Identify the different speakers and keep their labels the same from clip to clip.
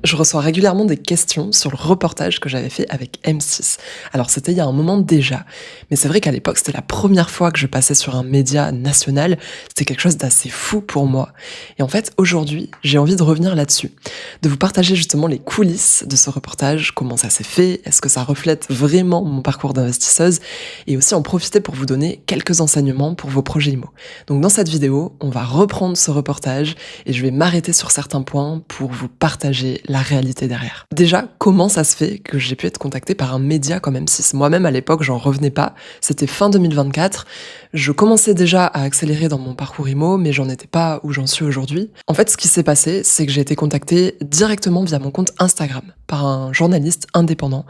Speaker 1: Je reçois régulièrement des questions sur le reportage que j'avais fait avec M6. Alors c'était il y a un moment déjà, mais c'est vrai qu'à l'époque c'était la première fois que je passais sur un média national, c'était quelque chose d'assez fou pour moi. Et en fait aujourd'hui j'ai envie de revenir là-dessus, de vous partager justement les coulisses de ce reportage, comment ça s'est fait, est-ce que ça reflète vraiment mon parcours d'investisseuse, et aussi en profiter pour vous donner quelques enseignements pour vos projets IMO. Donc dans cette vidéo, on va reprendre ce reportage et je vais m'arrêter sur certains points pour vous partager la réalité derrière. Déjà, comment ça se fait que j'ai pu être contactée par un média comme M6 ? Moi-même, à l'époque, j'en revenais pas. C'était fin 2024. Je commençais déjà à accélérer dans mon parcours IMO, mais j'en étais pas où j'en suis aujourd'hui. En fait, ce qui s'est passé, c'est que j'ai été contactée directement via mon compte Instagram par un journaliste indépendant.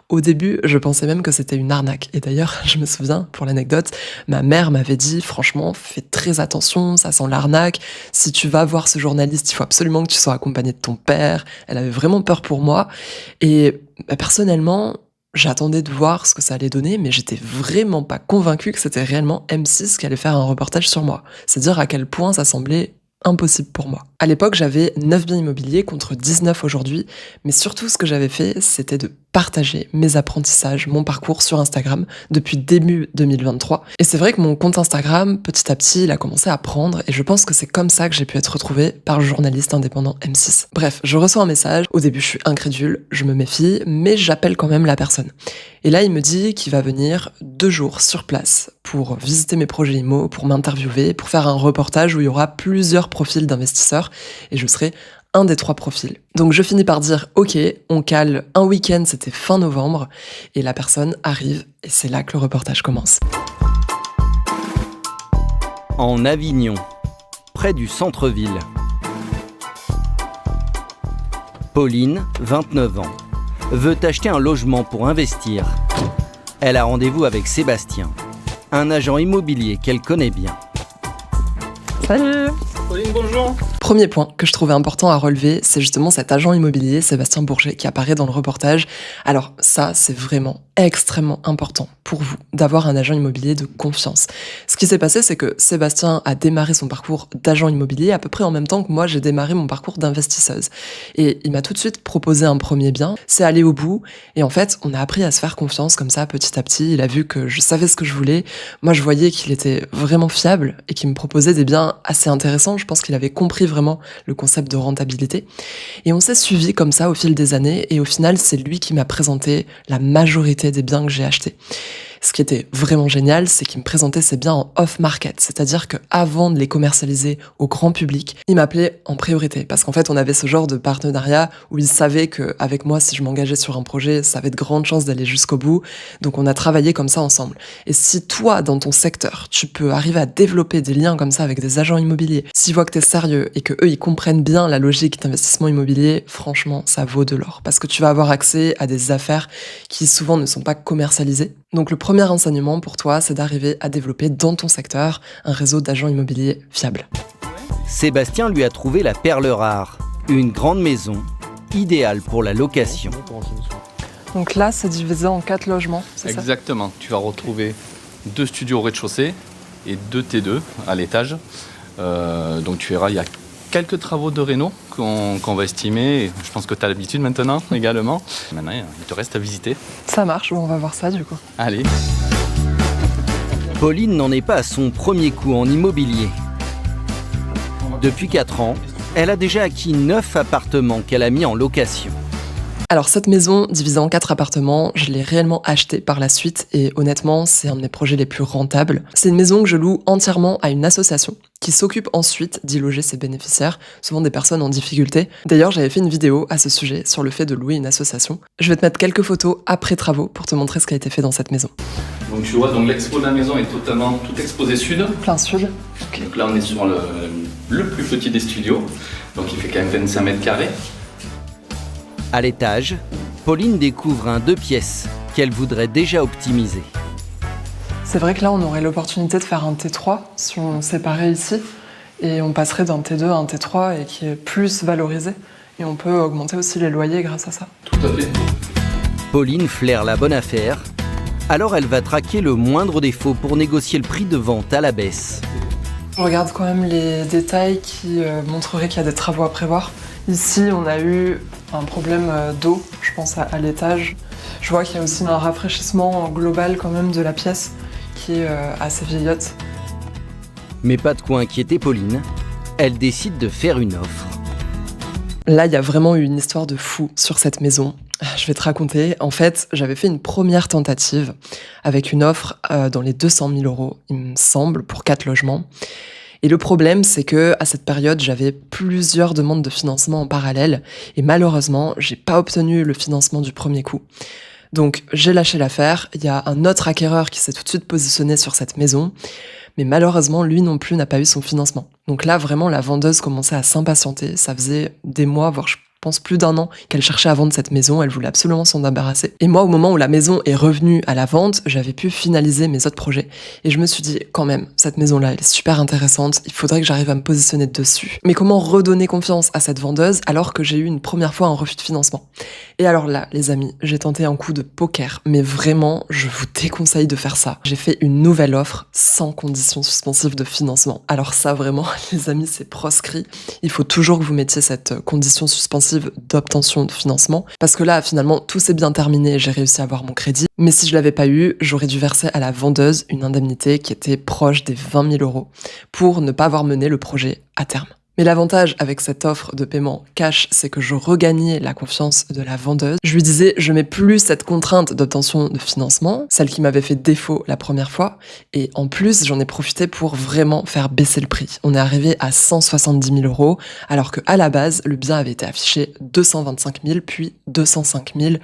Speaker 1: Au début, je pensais même que c'était une arnaque. Et d'ailleurs, je me souviens, pour l'anecdote, ma mère m'avait dit, franchement, fais très attention, ça sent l'arnaque. Si tu vas voir ce journaliste, il faut absolument que tu sois accompagné de ton père. Elle avait vraiment peur pour moi. Et personnellement, j'attendais de voir ce que ça allait donner, mais j'étais vraiment pas convaincue que c'était réellement M6 qui allait faire un reportage sur moi. C'est dire à quel point ça semblait impossible pour moi. À l'époque, j'avais 9 biens immobiliers contre 19 aujourd'hui, mais surtout ce que j'avais fait, c'était de partager mes apprentissages, mon parcours sur Instagram depuis début 2023. Et c'est vrai que mon compte Instagram, petit à petit, il a commencé à prendre et je pense que c'est comme ça que j'ai pu être retrouvée par le journaliste indépendant M6. Bref, je reçois un message, au début je suis incrédule, je me méfie, mais j'appelle quand même la personne. Et là, il me dit qu'il va venir 2 jours sur place pour visiter mes projets IMO, pour m'interviewer, pour faire un reportage où il y aura plusieurs profils d'investisseurs et je serai un des 3 profils. Donc je finis par dire ok, on cale un week-end, c'était fin novembre, et la personne arrive et c'est là que le reportage commence.
Speaker 2: En Avignon, près du centre-ville. Pauline, 29 ans, veut acheter un logement pour investir. Elle a rendez-vous avec Sébastien, un agent immobilier qu'elle connaît bien.
Speaker 1: Salut
Speaker 3: Pauline, bonjour.
Speaker 1: Premier point que je trouvais important à relever, c'est justement cet agent immobilier, Sébastien Bourget, qui apparaît dans le reportage. Alors ça, c'est vraiment extrêmement important pour vous d'avoir un agent immobilier de confiance. Ce qui s'est passé, c'est que Sébastien a démarré son parcours d'agent immobilier à peu près en même temps que moi, j'ai démarré mon parcours d'investisseuse. Et il m'a tout de suite proposé un premier bien, c'est aller au bout, et en fait, on a appris à se faire confiance comme ça, petit à petit. Il a vu que je savais ce que je voulais. Moi, je voyais qu'il était vraiment fiable et qu'il me proposait des biens assez intéressants. Je pense qu'il avait compris vraiment le concept de rentabilité. Et on s'est suivi comme ça au fil des années, et au final, c'est lui qui m'a présenté la majorité des biens que j'ai achetés. Ce qui était vraiment génial, c'est qu'il me présentait ces biens en off-market, c'est-à-dire qu'avant de les commercialiser au grand public, il m'appelait en priorité, parce qu'en fait, on avait ce genre de partenariat où il savait qu'avec moi, si je m'engageais sur un projet, ça avait de grandes chances d'aller jusqu'au bout, donc on a travaillé comme ça ensemble. Et si toi, dans ton secteur, tu peux arriver à développer des liens comme ça avec des agents immobiliers, s'ils voient que t'es sérieux et que eux, ils comprennent bien la logique d'investissement immobilier, franchement, ça vaut de l'or, parce que tu vas avoir accès à des affaires qui souvent ne sont pas commercialisées. Donc le premier enseignement pour toi, c'est d'arriver à développer dans ton secteur un réseau d'agents immobiliers fiables.
Speaker 2: Sébastien lui a trouvé la perle rare, une grande maison, idéale pour la location.
Speaker 1: Donc là, c'est divisé en 4 logements, c'est ça ?
Speaker 3: Exactement. Tu vas retrouver 2 studios au rez-de-chaussée et 2 T2 à l'étage. Donc tu verras, il y a quelques travaux de réno qu'on va estimer. Je pense que tu as l'habitude maintenant également. Maintenant, il te reste à visiter.
Speaker 1: Ça marche, bon, on va voir ça du coup.
Speaker 3: Allez.
Speaker 2: Pauline n'en est pas à son premier coup en immobilier. Depuis 4 ans, elle a déjà acquis 9 appartements qu'elle a mis en location.
Speaker 1: Alors cette maison, divisée en 4 appartements, je l'ai réellement achetée par la suite et honnêtement, c'est un de mes projets les plus rentables. C'est une maison que je loue entièrement à une association qui s'occupe ensuite d'y loger ses bénéficiaires, souvent des personnes en difficulté. D'ailleurs, j'avais fait une vidéo à ce sujet sur le fait de louer une association. Je vais te mettre quelques photos après travaux pour te montrer ce qui a été fait dans cette maison.
Speaker 3: Donc tu vois, donc l'expo de la maison est totalement tout exposé sud.
Speaker 1: Plein sud.
Speaker 3: Okay. Donc là, on est sur le plus petit des studios. Donc il fait quand même 25 mètres carrés.
Speaker 2: À l'étage, Pauline découvre un 2 pièces qu'elle voudrait déjà optimiser.
Speaker 1: C'est vrai que là, on aurait l'opportunité de faire un T3 si on séparait ici. Et on passerait d'un T2 à un T3 et qui est plus valorisé. Et on peut augmenter aussi les loyers grâce à ça.
Speaker 3: Tout à fait.
Speaker 2: Pauline flaire la bonne affaire. Alors elle va traquer le moindre défaut pour négocier le prix de vente à la baisse.
Speaker 1: Je regarde quand même les détails qui montreraient qu'il y a des travaux à prévoir. Ici, on a eu un problème d'eau, je pense, à l'étage. Je vois qu'il y a aussi un rafraîchissement global quand même de la pièce qui est assez vieillotte.
Speaker 2: Mais pas de quoi inquiéter Pauline, elle décide de faire une offre.
Speaker 1: Là, il y a vraiment eu une histoire de fou sur cette maison. Je vais te raconter. En fait, j'avais fait une première tentative avec une offre dans les 200 000 €, il me semble, pour 4 logements. Et le problème, c'est que à cette période, j'avais plusieurs demandes de financement en parallèle. Et malheureusement, j'ai pas obtenu le financement du premier coup. Donc, j'ai lâché l'affaire. Il y a un autre acquéreur qui s'est tout de suite positionné sur cette maison. Mais malheureusement, lui non plus n'a pas eu son financement. Donc là, vraiment, la vendeuse commençait à s'impatienter. Ça faisait des mois, voire je pense plus d'1 an qu'elle cherchait à vendre cette maison. Elle voulait absolument s'en débarrasser. Et moi, au moment où la maison est revenue à la vente, j'avais pu finaliser mes autres projets. Et je me suis dit, quand même, cette maison-là, elle est super intéressante. Il faudrait que j'arrive à me positionner dessus. Mais comment redonner confiance à cette vendeuse alors que j'ai eu une première fois un refus de financement? Et alors là, les amis, j'ai tenté un coup de poker. Mais vraiment, je vous déconseille de faire ça. J'ai fait une nouvelle offre sans condition suspensive de financement. Alors ça, vraiment, les amis, c'est proscrit. Il faut toujours que vous mettiez cette condition suspensive d'obtention de financement. Parce que là, finalement, tout s'est bien terminé. J'ai réussi à avoir mon crédit. Mais si je l'avais pas eu, j'aurais dû verser à la vendeuse une indemnité qui était proche des 20 000 € pour ne pas avoir mené le projet à terme. Mais l'avantage avec cette offre de paiement cash, c'est que je regagnais la confiance de la vendeuse. Je lui disais, je mets plus cette contrainte d'obtention de financement, celle qui m'avait fait défaut la première fois. Et en plus, j'en ai profité pour vraiment faire baisser le prix. On est arrivé à 170 000 €, alors qu'à la base, le bien avait été affiché 225 000, puis 205 000.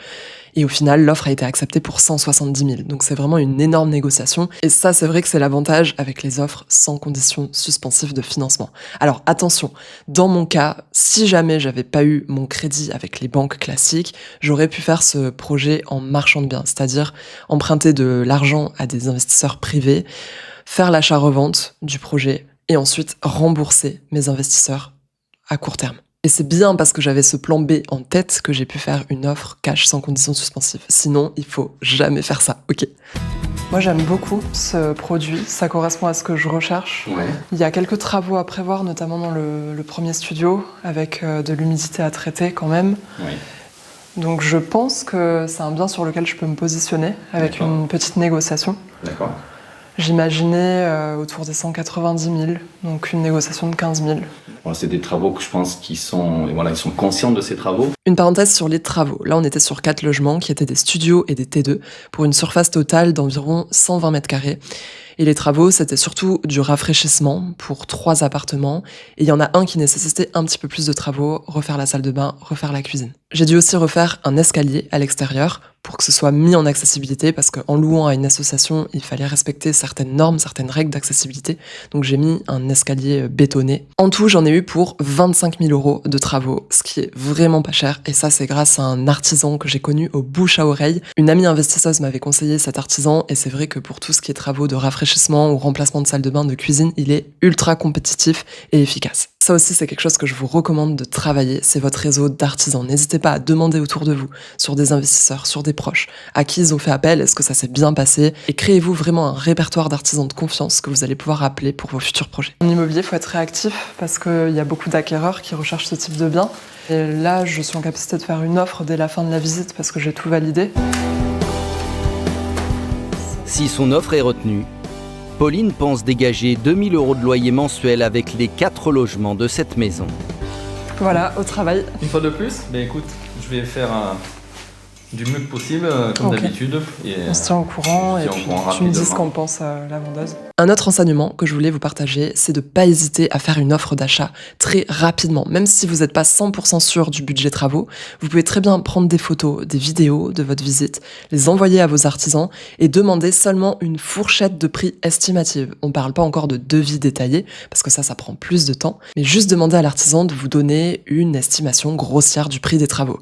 Speaker 1: Et au final, l'offre a été acceptée pour 170 000. Donc c'est vraiment une énorme négociation. Et ça, c'est vrai que c'est l'avantage avec les offres sans condition suspensive de financement. Alors attention, dans mon cas, si jamais j'avais pas eu mon crédit avec les banques classiques, j'aurais pu faire ce projet en marchand de biens, c'est-à-dire emprunter de l'argent à des investisseurs privés, faire l'achat-revente du projet et ensuite rembourser mes investisseurs à court terme. Et c'est bien parce que j'avais ce plan B en tête que j'ai pu faire une offre cash sans condition suspensive. Sinon, il faut jamais faire ça, ok? Moi, j'aime beaucoup ce produit. Ça correspond à ce que je recherche.
Speaker 3: Ouais.
Speaker 1: Il y a quelques travaux à prévoir, notamment dans le premier studio, avec de l'humidité à traiter quand même.
Speaker 3: Oui.
Speaker 1: Donc je pense que c'est un bien sur lequel je peux me positionner avec
Speaker 3: D'accord.
Speaker 1: une petite négociation.
Speaker 3: D'accord.
Speaker 1: J'imaginais autour des 190 000, donc une négociation de 15 000.
Speaker 3: Bon, c'est des travaux que je pense qu'ils sont, et voilà, ils sont conscients de ces travaux.
Speaker 1: Une parenthèse sur les travaux. Là, on était sur 4 logements qui étaient des studios et des T2 pour une surface totale d'environ 120 mètres carrés. Et les travaux, c'était surtout du rafraîchissement pour 3 appartements. Et il y en a un qui nécessitait un petit peu plus de travaux, refaire la salle de bain, refaire la cuisine. J'ai dû aussi refaire un escalier à l'extérieur pour que ce soit mis en accessibilité parce qu'en louant à une association, il fallait respecter certaines normes, certaines règles d'accessibilité. Donc j'ai mis un escalier bétonné. En tout, j'en ai eu pour 25 000 € de travaux, ce qui est vraiment pas cher. Et ça, c'est grâce à un artisan que j'ai connu au bouche à oreille. Une amie investisseuse m'avait conseillé cet artisan et c'est vrai que pour tout ce qui est travaux de rafraîchissement ou remplacement de salle de bain, de cuisine, il est ultra compétitif et efficace. Ça aussi, c'est quelque chose que je vous recommande de travailler, c'est votre réseau d'artisans. N'hésitez pas à demander autour de vous, sur des investisseurs, sur des proches, à qui ils ont fait appel, est-ce que ça s'est bien passé, et créez-vous vraiment un répertoire d'artisans de confiance que vous allez pouvoir appeler pour vos futurs projets. En immobilier, il faut être réactif parce qu'il y a beaucoup d'acquéreurs qui recherchent ce type de bien. Et là, je suis en capacité de faire une offre dès la fin de la visite parce que j'ai tout validé.
Speaker 2: Si son offre est retenue, Pauline pense dégager 2 000 € de loyer mensuel avec les 4 logements de cette maison.
Speaker 1: Voilà, au travail.
Speaker 3: Une fois de plus, ben écoute, je vais faire du mieux que possible, comme
Speaker 1: Ok.
Speaker 3: d'habitude. Et,
Speaker 1: On se tient au courant
Speaker 3: on se
Speaker 1: et
Speaker 3: tient au
Speaker 1: puis
Speaker 3: courant
Speaker 1: tu me dis ce
Speaker 3: rapidement.
Speaker 1: qu'en pense la vendeuse. Un autre enseignement que je voulais vous partager, c'est de ne pas hésiter à faire une offre d'achat très rapidement. Même si vous n'êtes pas 100% sûr du budget travaux, vous pouvez très bien prendre des photos, des vidéos de votre visite, les envoyer à vos artisans et demander seulement une fourchette de prix estimative. On ne parle pas encore de devis détaillé, parce que ça prend plus de temps, mais juste demander à l'artisan de vous donner une estimation grossière du prix des travaux.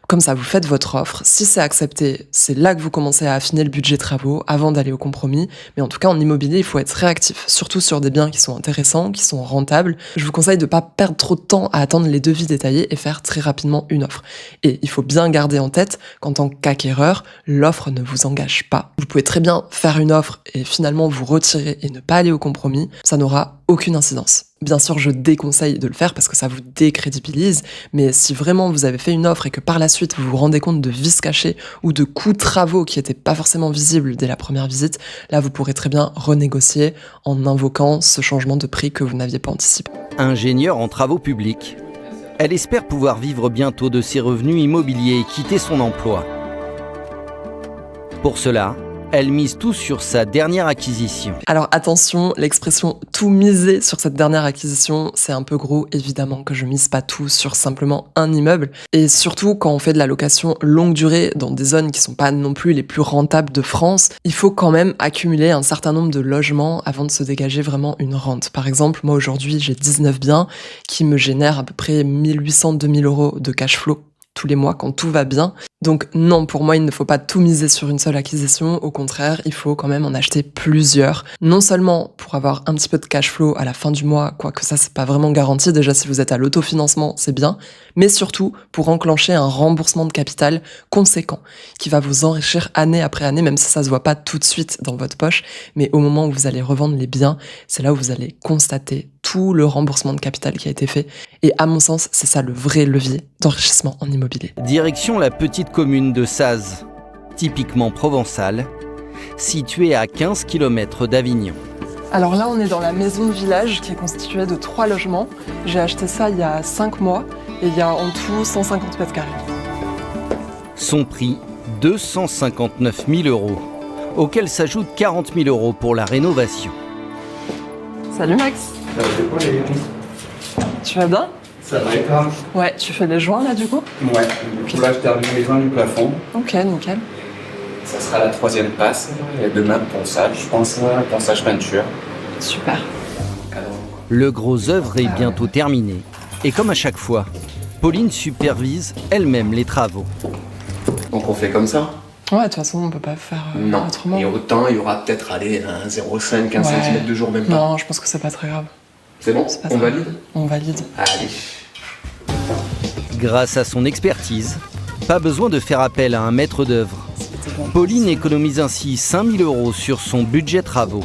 Speaker 1: Comme ça, vous faites votre offre. Si c'est accepté, c'est là que vous commencez à affiner le budget travaux avant d'aller au compromis. Mais en tout cas, en immobilier, il faut être réactif, surtout sur des biens qui sont intéressants, qui sont rentables. Je vous conseille de ne pas perdre trop de temps à attendre les devis détaillés et faire très rapidement une offre. Et il faut bien garder en tête qu'en tant qu'acquéreur, l'offre ne vous engage pas. Vous pouvez très bien faire une offre et finalement vous retirer et ne pas aller au compromis. Ça n'aura aucune incidence. Bien sûr, je déconseille de le faire parce que ça vous décrédibilise, mais si vraiment vous avez fait une offre et que par la suite vous vous rendez compte de vices cachés ou de coûts de travaux qui n'étaient pas forcément visibles dès la première visite, là vous pourrez très bien renégocier en invoquant ce changement de prix que vous n'aviez pas anticipé.
Speaker 2: Ingénieure en travaux publics, elle espère pouvoir vivre bientôt de ses revenus immobiliers et quitter son emploi. Pour cela, elle mise tout sur sa dernière acquisition.
Speaker 1: Alors attention, l'expression « tout miser » sur cette dernière acquisition, c'est un peu gros. Évidemment que je mise pas tout sur simplement un immeuble. Et surtout, quand on fait de la location longue durée dans des zones qui sont pas non plus les plus rentables de France, il faut quand même accumuler un certain nombre de logements avant de se dégager vraiment une rente. Par exemple, moi aujourd'hui, j'ai 19 biens qui me génèrent à peu près 1800-2000 euros de cash flow tous les mois quand tout va bien. Donc non, pour moi, il ne faut pas tout miser sur une seule acquisition. Au contraire, il faut quand même en acheter plusieurs. Non seulement pour avoir un petit peu de cash flow à la fin du mois, quoique ça, c'est pas vraiment garanti. Déjà, si vous êtes à l'autofinancement, c'est bien. Mais surtout, pour enclencher un remboursement de capital conséquent qui va vous enrichir année après année, même si ça se voit pas tout de suite dans votre poche. Mais au moment où vous allez revendre les biens, c'est là où vous allez constater tout le remboursement de capital qui a été fait. Et à mon sens, c'est ça le vrai levier d'enrichissement en immobilier.
Speaker 2: Direction la petite commune de Saz, typiquement provençale, située à 15 km d'Avignon.
Speaker 1: Alors là, on est dans la maison de village qui est constituée de 3 logements. J'ai acheté ça il y a 5 mois et il y a en tout 150 mètres carrés.
Speaker 2: Son prix, 259 000 euros, auquel s'ajoutent 40 000 euros pour la rénovation.
Speaker 1: Salut Max.
Speaker 4: Salut.
Speaker 1: Tu vas bien?
Speaker 4: Ça va et toi?
Speaker 1: Ouais, tu fais les joints là du coup?
Speaker 4: Ouais, du coup là je termine les joints du plafond.
Speaker 1: Ok, nickel.
Speaker 4: Ça sera la 3e passe. Et demain ponçage, je pense, ponçage peinture.
Speaker 1: Super.
Speaker 2: Le gros œuvre est bientôt terminé. Et comme à chaque fois, Pauline supervise elle-même les travaux.
Speaker 4: Donc on fait comme ça?
Speaker 1: Ouais, de toute façon, on peut pas faire
Speaker 4: Non.
Speaker 1: autrement.
Speaker 4: Et autant il y aura peut-être allez, un 0,5, 15
Speaker 1: Ouais.
Speaker 4: cm de jour, même pas.
Speaker 1: Non, je pense que c'est pas très grave.
Speaker 4: C'est bon?
Speaker 1: C'est pas
Speaker 4: On
Speaker 1: très
Speaker 4: valide?
Speaker 1: grave. On valide.
Speaker 4: Allez.
Speaker 2: Grâce à son expertise, pas besoin de faire appel à un maître d'œuvre. Pauline économise ainsi 5 000 euros sur son budget travaux.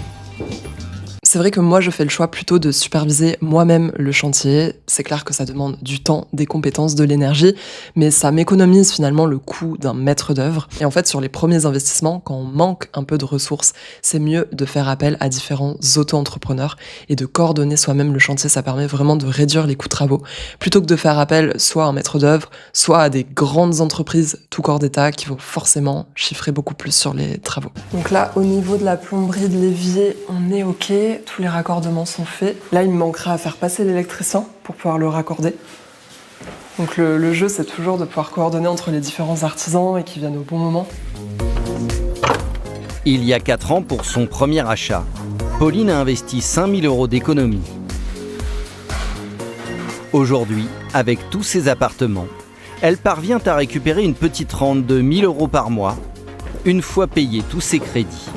Speaker 1: C'est vrai que moi, je fais le choix plutôt de superviser moi-même le chantier. C'est clair que ça demande du temps, des compétences, de l'énergie, mais ça m'économise finalement le coût d'un maître d'œuvre. Et en fait, sur les premiers investissements, quand on manque un peu de ressources, c'est mieux de faire appel à différents auto-entrepreneurs et de coordonner soi-même le chantier. Ça permet vraiment de réduire les coûts de travaux, plutôt que de faire appel soit à un maître d'œuvre, soit à des grandes entreprises tout corps d'État qui vont forcément chiffrer beaucoup plus sur les travaux. Donc là, au niveau de la plomberie de l'évier, on est OK. Tous les raccordements sont faits. Là, il me manquera à faire passer l'électricien pour pouvoir le raccorder. Donc le jeu, c'est toujours de pouvoir coordonner entre les différents artisans et qu'ils viennent au bon moment.
Speaker 2: Il y a 4 ans, pour son premier achat, Pauline a investi 5 000 euros d'économie. Aujourd'hui, avec tous ses appartements, elle parvient à récupérer une petite rente de 1 000 euros par mois, une fois payés tous ses crédits.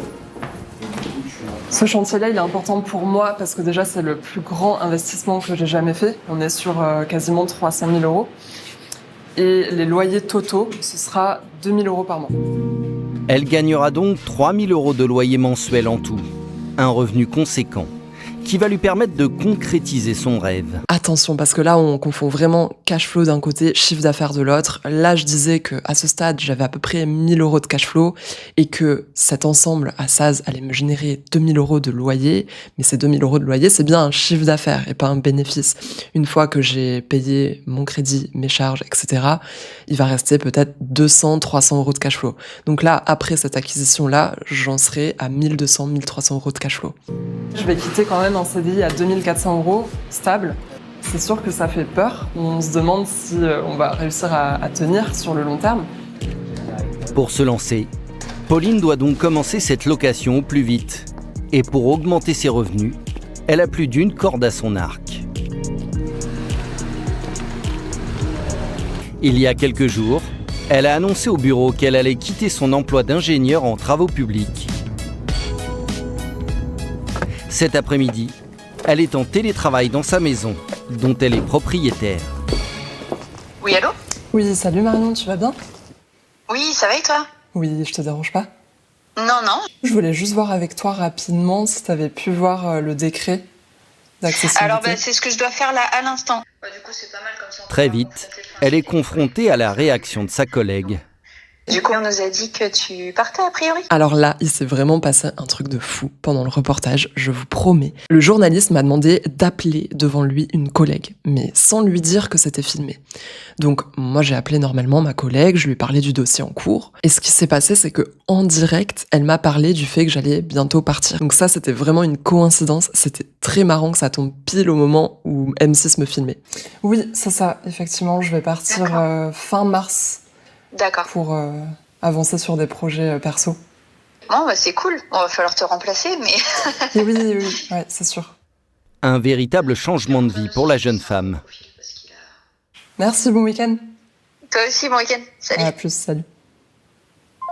Speaker 1: Ce chantier-là, il est important pour moi parce que déjà, c'est le plus grand investissement que j'ai jamais fait. On est sur quasiment 300 000 euros. Et les loyers totaux, ce sera 2 000 euros par mois.
Speaker 2: Elle gagnera donc 3 000 euros de loyer mensuel en tout, un revenu conséquent, qui va lui permettre de concrétiser son rêve.
Speaker 1: Attention, parce que là, on confond vraiment cash flow d'un côté, chiffre d'affaires de l'autre. Là, je disais qu'à ce stade, j'avais à peu près 1 000 euros de cash flow et que cet ensemble à Saz allait me générer 2 000 euros de loyer. Mais ces 2 000 euros de loyer, c'est bien un chiffre d'affaires et pas un bénéfice. Une fois que j'ai payé mon crédit, mes charges, etc., il va rester peut-être 200, 300 euros de cash flow. Donc là, après cette acquisition-là, j'en serai à 1 200, 1 300 euros de cash flow. Je vais quitter quand même un CDI à 2 400 euros stable. C'est sûr que ça fait peur. On se demande si on va réussir à tenir sur le long terme.
Speaker 2: Pour se lancer, Pauline doit donc commencer cette location au plus vite. Et pour augmenter ses revenus, elle a plus d'une corde à son arc. Il y a quelques jours, elle a annoncé au bureau qu'elle allait quitter son emploi d'ingénieur en travaux publics. Cet après-midi, elle est en télétravail dans sa maison, dont elle est propriétaire.
Speaker 5: Oui, allô?
Speaker 1: Oui, salut Marion, tu vas bien?
Speaker 5: Oui, ça va et toi?
Speaker 1: Oui, je te dérange pas?
Speaker 5: Non, non.
Speaker 1: Je voulais juste voir avec toi rapidement si tu avais pu voir le décret d'accessibilité?
Speaker 5: Alors, c'est ce que je dois faire là à l'instant. Du coup, c'est pas mal comme ça.
Speaker 2: Très vite, elle est confrontée à la réaction de sa collègue.
Speaker 5: Du coup, on nous a dit que tu partais a priori.
Speaker 1: Alors là, il s'est vraiment passé un truc de fou pendant le reportage, je vous promets. Le journaliste m'a demandé d'appeler devant lui une collègue, mais sans lui dire que c'était filmé. Donc moi j'ai appelé normalement ma collègue, je lui ai parlé du dossier en cours. Et ce qui s'est passé, c'est que en direct, elle m'a parlé du fait que j'allais bientôt partir. Donc ça, c'était vraiment une coïncidence. C'était très marrant que ça tombe pile au moment où M6 me filmait. Oui, c'est ça, effectivement, je vais partir fin mars.
Speaker 5: D'accord.
Speaker 1: Pour avancer sur des projets perso.
Speaker 5: Bon, c'est cool. On va falloir te remplacer, mais...
Speaker 1: Et oui, ouais, c'est sûr.
Speaker 2: Un véritable changement de vie pour la jeune femme.
Speaker 1: Merci, bon week-end.
Speaker 5: Toi aussi, bon week-end. Salut.
Speaker 1: À plus, salut.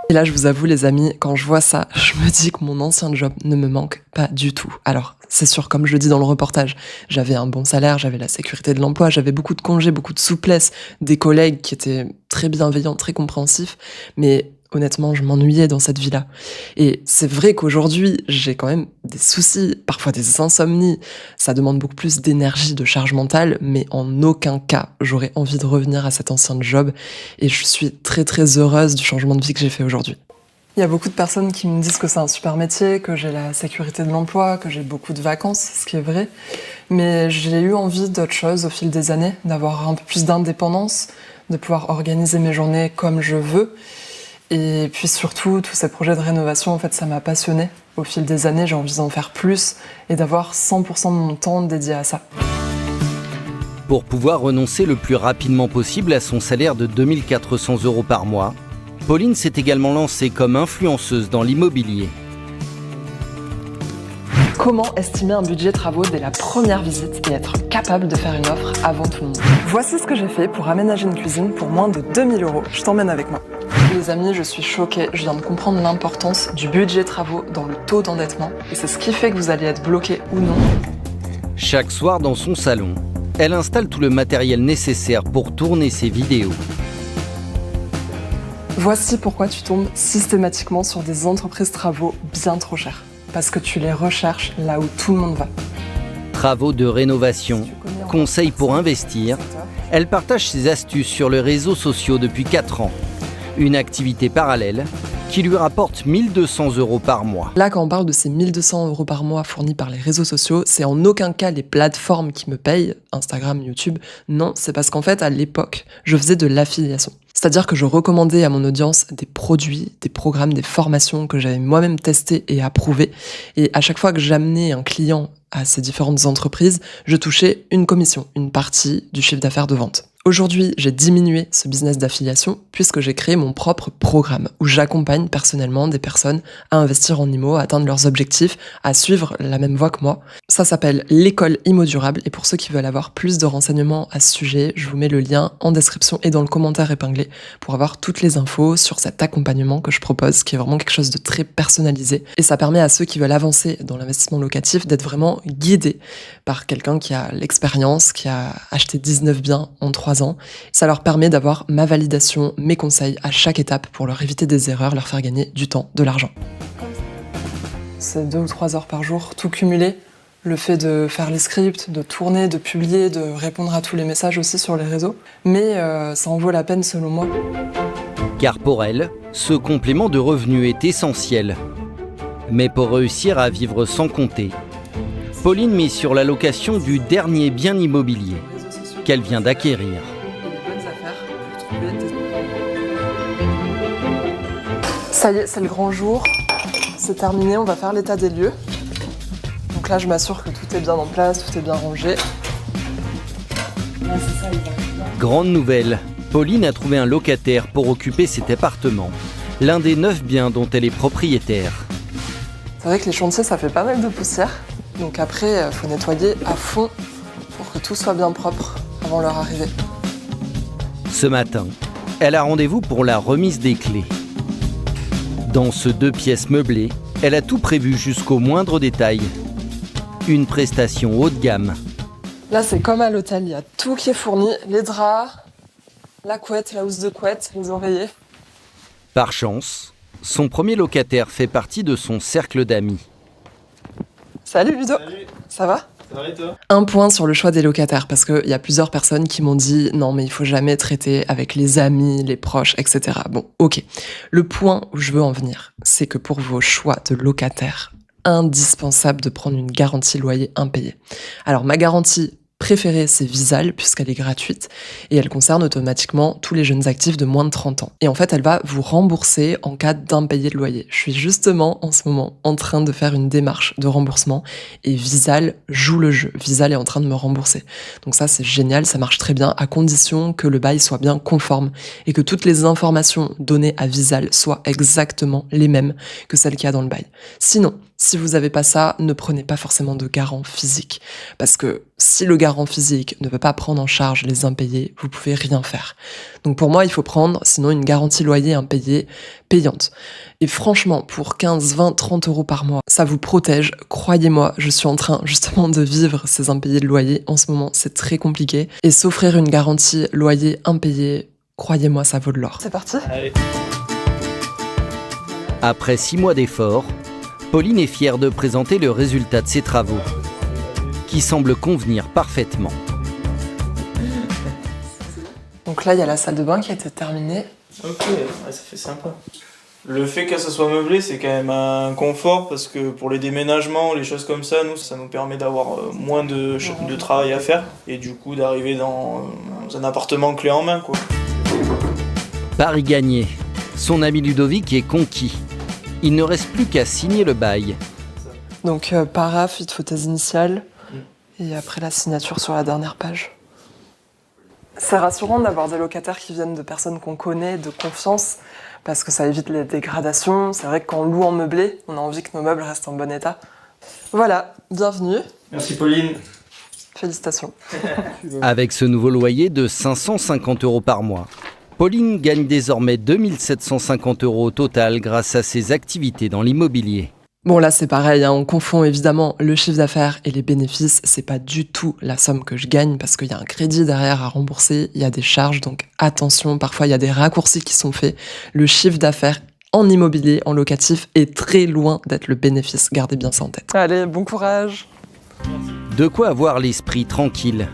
Speaker 1: Et là, je vous avoue, les amis, quand je vois ça, je me dis que mon ancien job ne me manque pas du tout. Alors, c'est sûr, comme je le dis dans le reportage, j'avais un bon salaire, j'avais la sécurité de l'emploi, j'avais beaucoup de congés, beaucoup de souplesse, des collègues qui étaient très bienveillants, très compréhensifs, mais honnêtement, je m'ennuyais dans cette vie-là. Et c'est vrai qu'aujourd'hui, j'ai quand même des soucis, parfois des insomnies. Ça demande beaucoup plus d'énergie, de charge mentale, mais en aucun cas, j'aurais envie de revenir à cet ancien job. Et je suis très très heureuse du changement de vie que j'ai fait aujourd'hui. Il y a beaucoup de personnes qui me disent que c'est un super métier, que j'ai la sécurité de l'emploi, que j'ai beaucoup de vacances, ce qui est vrai. Mais j'ai eu envie d'autre chose au fil des années, d'avoir un peu plus d'indépendance, de pouvoir organiser mes journées comme je veux. Et puis surtout, tous ces projets de rénovation, en fait, ça m'a passionnée. Au fil des années, j'ai envie d'en faire plus et d'avoir 100% de mon temps dédié à ça.
Speaker 2: Pour pouvoir renoncer le plus rapidement possible à son salaire de 2 400 € par mois, Pauline s'est également lancée comme influenceuse dans l'immobilier.
Speaker 1: Comment estimer un budget travaux dès la première visite et être capable de faire une offre avant tout le monde? Voici ce que j'ai fait pour aménager une cuisine pour moins de 2 000 €. Je t'emmène avec moi. Les amis, je suis choquée. Je viens de comprendre l'importance du budget travaux dans le taux d'endettement. Et c'est ce qui fait que vous allez être bloqué ou non.
Speaker 2: Chaque soir dans son salon, elle installe tout le matériel nécessaire pour tourner ses vidéos.
Speaker 1: Voici pourquoi tu tombes systématiquement sur des entreprises travaux bien trop chères. Parce que tu les recherches là où tout le monde va.
Speaker 2: Travaux de rénovation, conseils pour investir, elle partage ses astuces sur les réseaux sociaux depuis 4 ans. Une activité parallèle qui lui rapporte 1 200 € par mois.
Speaker 1: Là, quand on parle de ces 1 200 € par mois fournis par les réseaux sociaux, c'est en aucun cas les plateformes qui me payent, Instagram, YouTube. Non, c'est parce qu'en fait, à l'époque, je faisais de l'affiliation. C'est-à-dire que je recommandais à mon audience des produits, des programmes, des formations que j'avais moi-même testées et approuvées. Et à chaque fois que j'amenais un client à ces différentes entreprises, je touchais une commission, une partie du chiffre d'affaires de vente. Aujourd'hui, j'ai diminué ce business d'affiliation puisque j'ai créé mon propre programme où j'accompagne personnellement des personnes à investir en IMO, à atteindre leurs objectifs, à suivre la même voie que moi. Ça s'appelle l'école IMO Durable et pour ceux qui veulent avoir plus de renseignements à ce sujet, je vous mets le lien en description et dans le commentaire épinglé pour avoir toutes les infos sur cet accompagnement que je propose qui est vraiment quelque chose de très personnalisé et ça permet à ceux qui veulent avancer dans l'investissement locatif d'être vraiment guidés par quelqu'un qui a l'expérience, qui a acheté 19 biens en 3 ans. Ça leur permet d'avoir ma validation, mes conseils à chaque étape pour leur éviter des erreurs, leur faire gagner du temps, de l'argent. C'est 2 ou 3 heures par jour, tout cumulé. Le fait de faire les scripts, de tourner, de publier, de répondre à tous les messages aussi sur les réseaux. Mais ça en vaut la peine selon moi.
Speaker 2: Car pour elle, ce complément de revenus est essentiel. Mais pour réussir à vivre sans compter, Pauline mise sur la location du dernier bien immobilier qu'elle vient d'acquérir.
Speaker 1: Ça y est, c'est le grand jour. C'est terminé, on va faire l'état des lieux. Donc là, je m'assure que tout est bien en place, tout est bien rangé.
Speaker 2: Grande nouvelle, Pauline a trouvé un locataire pour occuper cet appartement, l'un des 9 biens dont elle est propriétaire.
Speaker 1: C'est vrai que les chantiers, ça fait pas mal de poussière. Donc après, il faut nettoyer à fond pour que tout soit bien propre avant leur arrivée.
Speaker 2: Ce matin, elle a rendez-vous pour la remise des clés. Dans ce 2 pièces meublées, elle a tout prévu jusqu'au moindre détail. Une prestation haut de gamme.
Speaker 1: Là, c'est comme à l'hôtel, il y a tout qui est fourni, les draps, la couette, la housse de couette, les oreillers.
Speaker 2: Par chance, son premier locataire fait partie de son cercle d'amis.
Speaker 1: Salut Ludo. Salut. Ça va? Un point sur le choix des locataires, parce qu'il y a plusieurs personnes qui m'ont dit « Non, mais il faut jamais traiter avec les amis, les proches, etc. » Bon, ok. Le point où je veux en venir, c'est que pour vos choix de locataires, indispensable de prendre une garantie loyer impayé. Alors, ma garantie préférée, c'est Visal, puisqu'elle est gratuite, et elle concerne automatiquement tous les jeunes actifs de moins de 30 ans. Et en fait, elle va vous rembourser en cas d'impayé de loyer. Je suis justement, en ce moment, en train de faire une démarche de remboursement, et Visal joue le jeu. Visal est en train de me rembourser. Donc ça, c'est génial, ça marche très bien, à condition que le bail soit bien conforme, et que toutes les informations données à Visal soient exactement les mêmes que celles qu'il y a dans le bail. Sinon, si vous n'avez pas ça, ne prenez pas forcément de garant physique. Parce que si le garant physique ne peut pas prendre en charge les impayés, vous pouvez rien faire. Donc pour moi, il faut prendre sinon une garantie loyer impayé payante. Et franchement, pour 15, 20, 30 euros par mois, ça vous protège. Croyez-moi, je suis en train justement de vivre ces impayés de loyer. En ce moment, c'est très compliqué. Et s'offrir une garantie loyer impayé, croyez-moi, ça vaut de l'or. C'est parti.
Speaker 6: Allez.
Speaker 2: Après 6 mois d'efforts, Pauline est fière de présenter le résultat de ses travaux, qui semble convenir parfaitement.
Speaker 1: Donc là, il y a la salle de bain qui a été terminée.
Speaker 6: Ok, ouais, ça fait sympa. Le fait que ça soit meublé, c'est quand même un confort parce que pour les déménagements, les choses comme ça, ça nous permet d'avoir moins de travail à faire et du coup d'arriver dans un appartement clé en main, quoi.
Speaker 2: Pari gagné. Son ami Ludovic est conquis. Il ne reste plus qu'à signer le bail.
Speaker 1: Donc paraphe, il te faut tes initiales et après la signature sur la dernière page. C'est rassurant d'avoir des locataires qui viennent de personnes qu'on connaît, de confiance, parce que ça évite les dégradations. C'est vrai que quand on loue en meublé, on a envie que nos meubles restent en bon état. Voilà, bienvenue.
Speaker 6: Merci Pauline.
Speaker 1: Félicitations.
Speaker 2: Avec ce nouveau loyer de 550 € par mois, Pauline gagne désormais 2750 € au total grâce à ses activités dans l'immobilier.
Speaker 1: Bon là c'est pareil, on confond évidemment le chiffre d'affaires et les bénéfices, c'est pas du tout la somme que je gagne parce qu'il y a un crédit derrière à rembourser, il y a des charges, donc attention, parfois il y a des raccourcis qui sont faits. Le chiffre d'affaires en immobilier, en locatif, est très loin d'être le bénéfice, gardez bien ça en tête. Allez, bon courage.
Speaker 2: De quoi avoir l'esprit tranquille.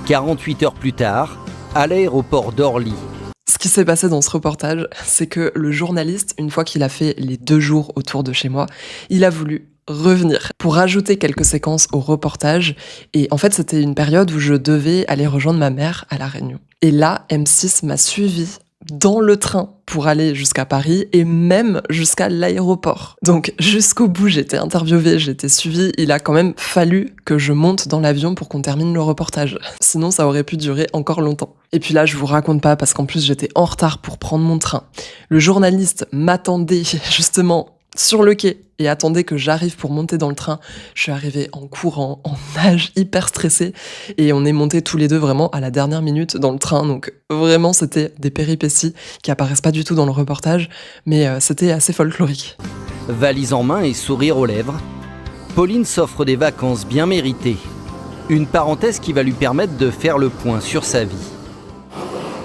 Speaker 2: « 48 heures plus tard, à l'aéroport d'Orly.
Speaker 1: Ce qui s'est passé dans ce reportage, c'est que le journaliste, une fois qu'il a fait les 2 jours autour de chez moi, il a voulu revenir pour rajouter quelques séquences au reportage. Et en fait, c'était une période où je devais aller rejoindre ma mère à La Réunion. Et là, M6 m'a suivi dans le train pour aller jusqu'à Paris et même jusqu'à l'aéroport. Donc jusqu'au bout, j'étais interviewée, j'étais suivie. Il a quand même fallu que je monte dans l'avion pour qu'on termine le reportage. Sinon, ça aurait pu durer encore longtemps. Et puis là, je vous raconte pas parce qu'en plus, j'étais en retard pour prendre mon train. Le journaliste m'attendait justement sur le quai et attendait que j'arrive pour monter dans le train. Je suis arrivée en courant, en nage, hyper stressée et on est montés tous les deux vraiment à la dernière minute dans le train. Donc vraiment, c'était des péripéties qui apparaissent pas du tout dans le reportage, mais c'était assez folklorique.
Speaker 2: Valise en main et sourire aux lèvres, Pauline s'offre des vacances bien méritées. Une parenthèse qui va lui permettre de faire le point sur sa vie.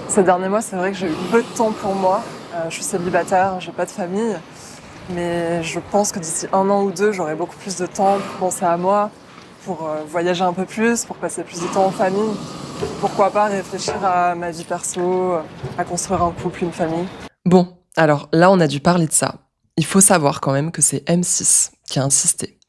Speaker 1: Ces derniers mois, c'est vrai que j'ai eu peu de temps pour moi. Je suis célibataire, j'ai pas de famille. Mais je pense que d'ici 1 an ou 2, j'aurai beaucoup plus de temps pour penser à moi, pour voyager un peu plus, pour passer plus de temps en famille. Pourquoi pas réfléchir à ma vie perso, à construire un couple, une famille. Bon, alors là, on a dû parler de ça. Il faut savoir quand même que c'est M6 qui a insisté.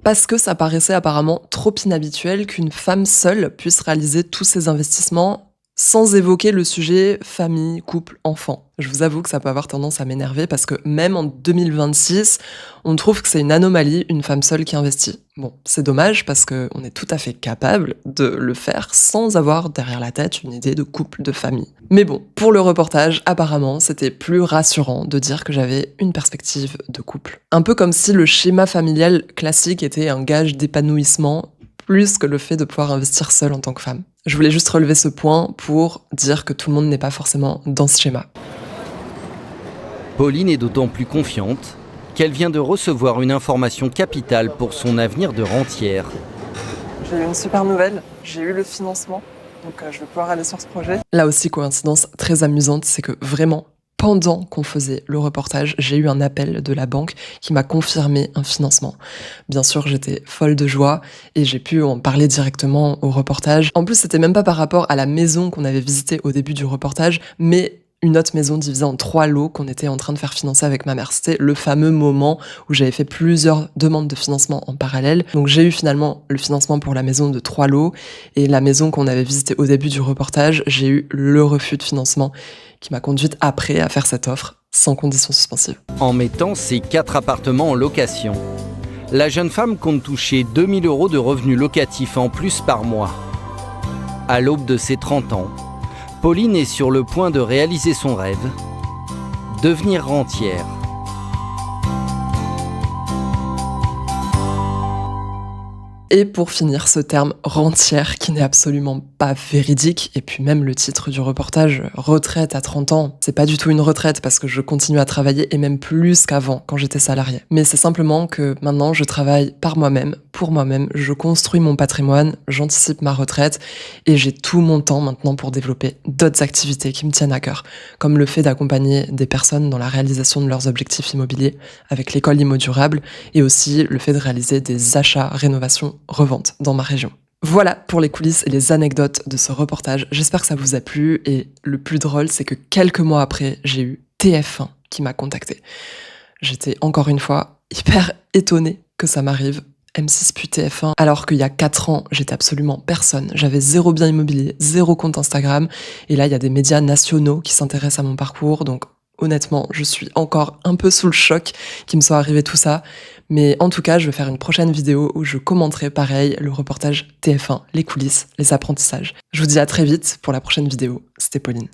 Speaker 1: Parce que ça paraissait apparemment trop inhabituel qu'une femme seule puisse réaliser tous ces investissements sans évoquer le sujet famille, couple, enfant. Je vous avoue que ça peut avoir tendance à m'énerver parce que même en 2026, on trouve que c'est une anomalie, une femme seule qui investit. Bon, c'est dommage parce qu'on est tout à fait capable de le faire sans avoir derrière la tête une idée de couple, de famille. Mais bon, pour le reportage, apparemment, c'était plus rassurant de dire que j'avais une perspective de couple. Un peu comme si le schéma familial classique était un gage d'épanouissement plus que le fait de pouvoir investir seule en tant que femme. Je voulais juste relever ce point pour dire que tout le monde n'est pas forcément dans ce schéma.
Speaker 2: Pauline est d'autant plus confiante qu'elle vient de recevoir une information capitale pour son avenir de rentière.
Speaker 1: J'ai eu une super nouvelle, j'ai eu le financement, donc je vais pouvoir aller sur ce projet. Là aussi, coïncidence très amusante, c'est que vraiment, pendant qu'on faisait le reportage, j'ai eu un appel de la banque qui m'a confirmé un financement. Bien sûr, j'étais folle de joie et j'ai pu en parler directement au reportage. En plus, c'était même pas par rapport à la maison qu'on avait visitée au début du reportage, mais une autre maison divisée en 3 lots qu'on était en train de faire financer avec ma mère. C'était le fameux moment où j'avais fait plusieurs demandes de financement en parallèle. Donc j'ai eu finalement le financement pour la maison de 3 lots et la maison qu'on avait visitée au début du reportage, j'ai eu le refus de financement qui m'a conduite après à faire cette offre sans condition suspensive.
Speaker 2: En mettant ces 4 appartements en location, la jeune femme compte toucher 2 000 € de revenus locatifs en plus par mois. À l'aube de ses 30 ans, Pauline est sur le point de réaliser son rêve, devenir rentière.
Speaker 1: Et pour finir, ce terme rentière qui n'est absolument pas véridique, et puis même le titre du reportage, retraite à 30 ans, c'est pas du tout une retraite parce que je continue à travailler et même plus qu'avant quand j'étais salariée. Mais c'est simplement que maintenant je travaille par moi-même, pour moi-même, je construis mon patrimoine, j'anticipe ma retraite et j'ai tout mon temps maintenant pour développer d'autres activités qui me tiennent à cœur, comme le fait d'accompagner des personnes dans la réalisation de leurs objectifs immobiliers avec l'école Immo Durable et aussi le fait de réaliser des achats, rénovations, revente dans ma région. Voilà pour les coulisses et les anecdotes de ce reportage. J'espère que ça vous a plu et le plus drôle, c'est que quelques mois après, j'ai eu TF1 qui m'a contacté. J'étais encore une fois hyper étonnée que ça m'arrive. M6 puis TF1, alors qu'il y a 4 ans, j'étais absolument personne. J'avais 0 bien immobilier, 0 compte Instagram. Et là, il y a des médias nationaux qui s'intéressent à mon parcours. Donc honnêtement, je suis encore un peu sous le choc qu'il me soit arrivé tout ça. Mais en tout cas, je vais faire une prochaine vidéo où je commenterai pareil le reportage TF1, les coulisses, les apprentissages. Je vous dis à très vite pour la prochaine vidéo. C'était Pauline.